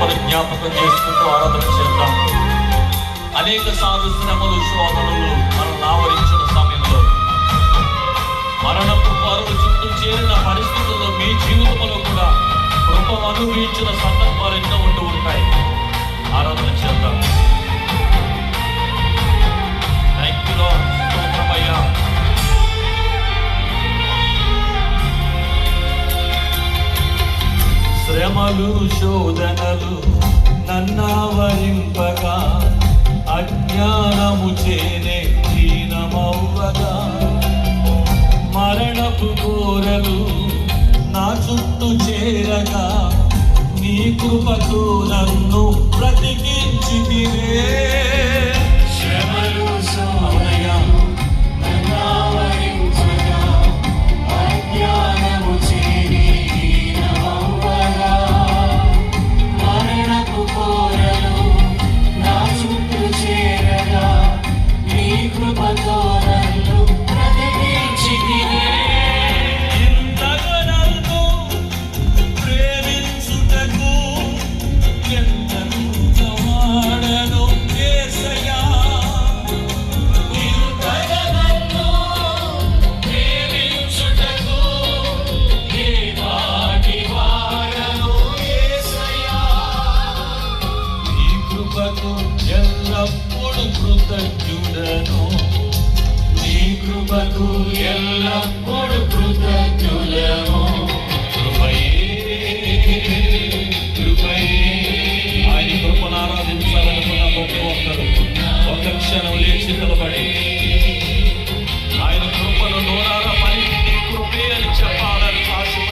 కృపను జ్ఞాపకం చేసుకుంటూ ఆరాధన చేద్దాం. అనేక సార్లు శ్రమలు శోధనలు మనల్ని ఆవరించిన సమయంలో, మరణపు పరులు చుట్టూ చేరిన పరిస్థితుల్లో మీ జీవితంలో కూడా కృపను అనుభవించిన సందర్భాలు ఎన్నో ఉంటూ ఉంటాయి. ఆరాధన చేద్దాం. Thank you lord. స్తోత్రమయ్యా. శ్రమలు శోధనలు నన్నావరింపగా, అజ్ఞానము చేనే హీనమవ్వగా, మరణపు కోరలు నా చుట్టూ చేరగా, నీ కృపతో నన్ను బ్రతికించితివే.